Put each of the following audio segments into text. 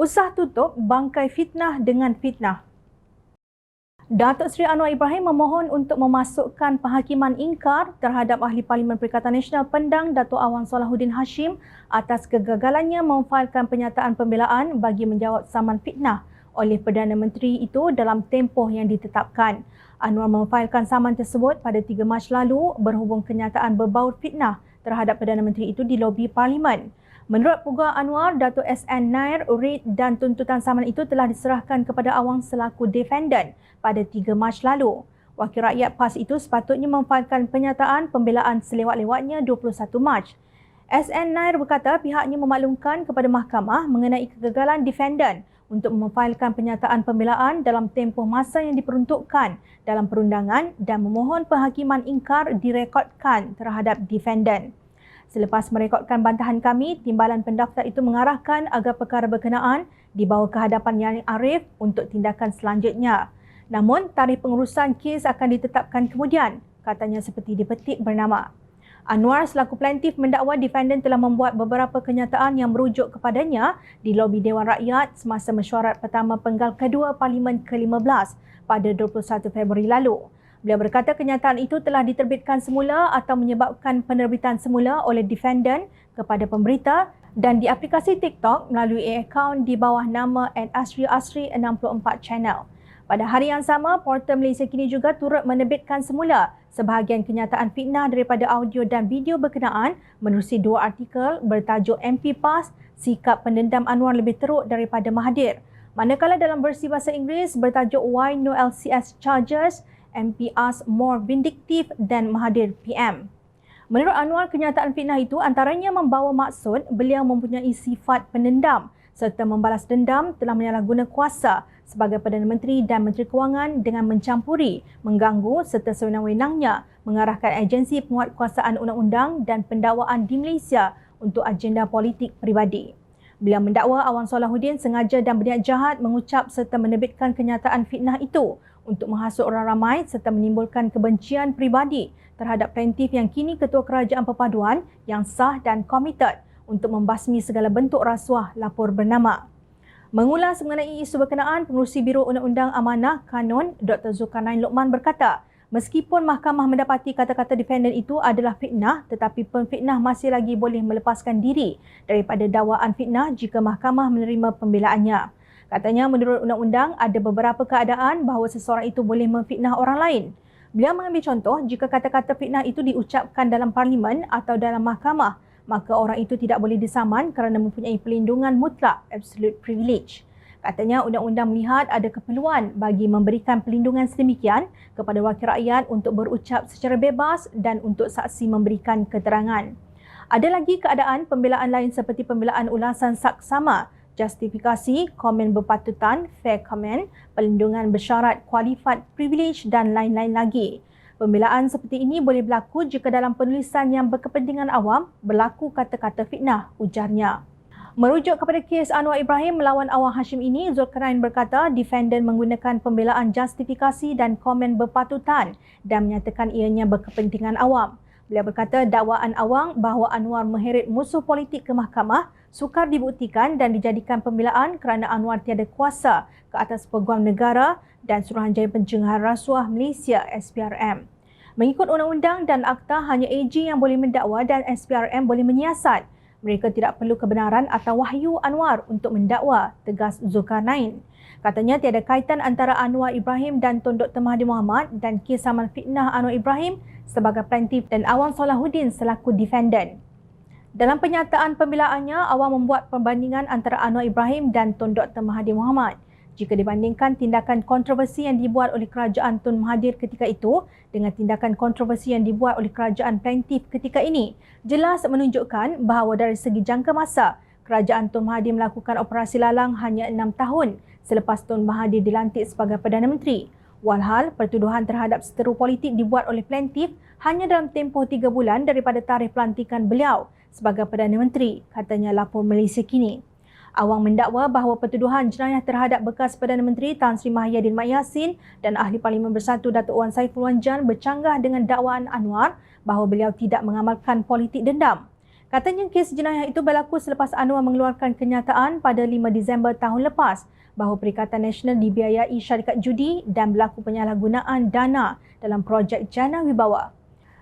Usah tutup bangkai fitnah dengan fitnah. Datuk Seri Anwar Ibrahim memohon untuk memasukkan penghakiman ingkar terhadap Ahli Parlimen Perikatan Nasional Pendang Datuk Awang Solahuddin Hashim atas kegagalannya memfailkan pernyataan pembelaan bagi menjawab saman fitnah oleh Perdana Menteri itu dalam tempoh yang ditetapkan. Anwar memfailkan saman tersebut pada 3 Mac lalu berhubung kenyataan berbaur fitnah terhadap Perdana Menteri itu di lobi Parlimen. Menurut Peguam Anwar, Datuk SN Nair, writ dan tuntutan saman itu telah diserahkan kepada Awang selaku defendant pada 3 Mac lalu. Wakil rakyat PAS itu sepatutnya memfailkan pernyataan pembelaan selewat-lewatnya 21 Mac. SN Nair berkata pihaknya memaklumkan kepada mahkamah mengenai kegagalan defendant untuk memfailkan pernyataan pembelaan dalam tempoh masa yang diperuntukkan dalam perundangan dan memohon penghakiman ingkar direkodkan terhadap defendant. Selepas merekodkan bantahan kami, timbalan pendaftar itu mengarahkan agar perkara berkenaan dibawa ke hadapan Yang Arif untuk tindakan selanjutnya. Namun, tarikh pengurusan kes akan ditetapkan kemudian, katanya seperti dipetik bernama. Anwar selaku plaintiff mendakwa defendant telah membuat beberapa kenyataan yang merujuk kepadanya di lobi Dewan Rakyat semasa mesyuarat pertama penggal kedua Parlimen ke-15 pada 21 Februari lalu. Beliau berkata kenyataan itu telah diterbitkan semula atau menyebabkan penerbitan semula oleh defendant kepada pemberita dan di aplikasi TikTok melalui akaun di bawah nama @asri64 channel. Pada hari yang sama, Portal Malaysia Kini juga turut menerbitkan semula sebahagian kenyataan fitnah daripada audio dan video berkenaan menerusi 2 artikel bertajuk MP PAS, Sikap Pendendam Anwar Lebih Teruk Daripada Mahathir. Manakala dalam versi bahasa Inggeris bertajuk Why No LCS Charges, MP As More Vindictive Than Mahathir PM. Menurut Anwar, kenyataan fitnah itu antaranya membawa maksud beliau mempunyai sifat pendendam serta membalas dendam telah menyalahguna kuasa sebagai Perdana Menteri dan Menteri Kewangan dengan mencampuri, mengganggu serta sewenang-wenangnya mengarahkan agensi penguatkuasaan undang-undang dan pendakwaan di Malaysia untuk agenda politik peribadi. Beliau mendakwa Awang Solahuddin sengaja dan berniat jahat mengucap serta menerbitkan kenyataan fitnah itu untuk menghasut orang ramai serta menimbulkan kebencian peribadi terhadap plaintiff yang kini Ketua Kerajaan Perpaduan yang sah dan komited untuk membasmi segala bentuk rasuah lapor bernama. Mengulas mengenai isu berkenaan, Pengerusi Biro Undang-Undang Amanah Kanun Dr. Zulkarnain Lokman berkata, meskipun mahkamah mendapati kata-kata defendant itu adalah fitnah, tetapi pemfitnah masih lagi boleh melepaskan diri daripada dakwaan fitnah jika mahkamah menerima pembelaannya. Katanya menurut undang-undang ada beberapa keadaan bahawa seseorang itu boleh memfitnah orang lain. Beliau mengambil contoh jika kata-kata fitnah itu diucapkan dalam parlimen atau dalam mahkamah, maka orang itu tidak boleh disaman kerana mempunyai pelindungan mutlak absolute privilege. Katanya undang-undang melihat ada keperluan bagi memberikan pelindungan sedemikian kepada wakil rakyat untuk berucap secara bebas dan untuk saksi memberikan keterangan. Ada lagi keadaan pembelaan lain seperti pembelaan ulasan saksama, justifikasi, komen berpatutan, fair comment, pelindungan bersyarat qualified privilege dan lain-lain lagi. Pembelaan seperti ini boleh berlaku jika dalam penulisan yang berkepentingan awam berlaku kata-kata fitnah, ujarnya. Merujuk kepada kes Anwar Ibrahim melawan Awang Hashim ini, Zulkarnain berkata defendant menggunakan pembelaan justifikasi dan komen berpatutan dan menyatakan ianya berkepentingan awam. Beliau berkata dakwaan Awang bahawa Anwar mengheret musuh politik ke mahkamah sukar dibuktikan dan dijadikan pembelaan kerana Anwar tiada kuasa ke atas Peguam Negara dan Suruhanjaya Pencegahan Rasuah Malaysia SPRM. Mengikut undang-undang dan akta, hanya AG yang boleh mendakwa dan SPRM boleh menyiasat. Mereka tidak perlu kebenaran atau wahyu Anwar untuk mendakwa, tegas Zulkarnain. Katanya tiada kaitan antara Anwar Ibrahim dan Tun Dr. Mahathir Mohamad dan kes saman fitnah Anwar Ibrahim sebagai plaintiff dan Awang Solahuddin selaku defendant. Dalam pernyataan pembelaannya, Awang membuat perbandingan antara Anwar Ibrahim dan Tun Dr. Mahathir Mohamad. Jika dibandingkan tindakan kontroversi yang dibuat oleh kerajaan Tun Mahathir ketika itu dengan tindakan kontroversi yang dibuat oleh kerajaan plaintiff ketika ini, jelas menunjukkan bahawa dari segi jangka masa, kerajaan Tun Mahathir melakukan operasi lalang hanya 6 tahun selepas Tun Mahathir dilantik sebagai Perdana Menteri. Walhal, pertuduhan terhadap seteru politik dibuat oleh plaintiff hanya dalam tempoh 3 bulan daripada tarikh pelantikan beliau sebagai Perdana Menteri, katanya lapor Malaysia Kini. Awang mendakwa bahawa pertuduhan jenayah terhadap bekas Perdana Menteri Tan Sri Mahyadin Mat Yassin dan Ahli Parlimen Bersatu Datuk Wan Saiful Wan Jan bercanggah dengan dakwaan Anwar bahawa beliau tidak mengamalkan politik dendam. Katanya kes jenayah itu berlaku selepas Anwar mengeluarkan kenyataan pada 5 Disember tahun lepas bahawa Perikatan Nasional dibiayai syarikat judi dan berlaku penyalahgunaan dana dalam projek Jana Wibawa.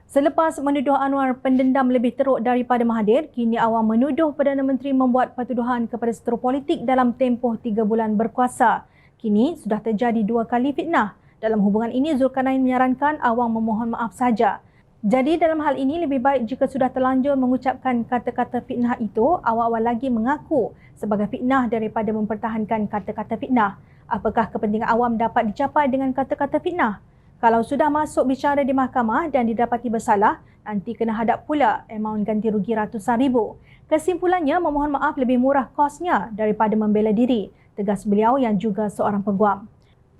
Selepas menuduh Anwar pendendam lebih teruk daripada Mahathir, kini awam menuduh Perdana Menteri membuat pertuduhan kepada setero politik dalam tempoh 3 bulan berkuasa. Kini sudah terjadi 2 kali fitnah. Dalam hubungan ini, Zulkarnain menyarankan awam memohon maaf saja. Jadi dalam hal ini lebih baik jika sudah terlanjur mengucapkan kata-kata fitnah itu, awal-awal lagi mengaku sebagai fitnah daripada mempertahankan kata-kata fitnah. Apakah kepentingan awam dapat dicapai dengan kata-kata fitnah? Kalau sudah masuk bicara di mahkamah dan didapati bersalah, nanti kena hadap pula amaun ganti rugi ratusan ribu. Kesimpulannya, memohon maaf lebih murah kosnya daripada membela diri, tegas beliau yang juga seorang peguam.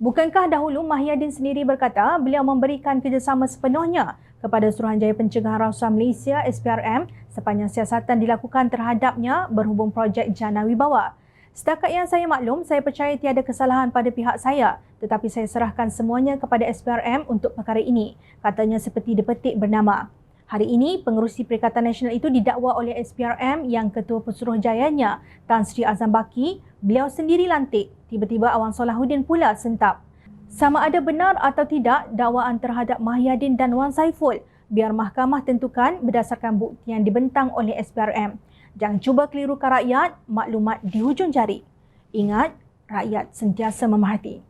Bukankah dahulu Mahyadin sendiri berkata beliau memberikan kerjasama sepenuhnya kepada Suruhanjaya Pencegahan Rasuah Malaysia SPRM sepanjang siasatan dilakukan terhadapnya berhubung projek Jana Wibawa. Setakat yang saya maklum, saya percaya tiada kesalahan pada pihak saya, tetapi saya serahkan semuanya kepada SPRM untuk perkara ini, katanya seperti dipetik bernama. Hari ini, pengerusi Perikatan Nasional itu didakwa oleh SPRM yang Ketua Pesuruhjayanya, Tan Sri Azam Baki, beliau sendiri lantik. Tiba-tiba Awang Solahuddin pula sentap. Sama ada benar atau tidak dakwaan terhadap Mahyadin dan Wan Saiful, biar mahkamah tentukan berdasarkan bukti yang dibentang oleh SPRM. Jangan cuba kelirukan rakyat, maklumat di hujung jari. Ingat, rakyat sentiasa memerhati.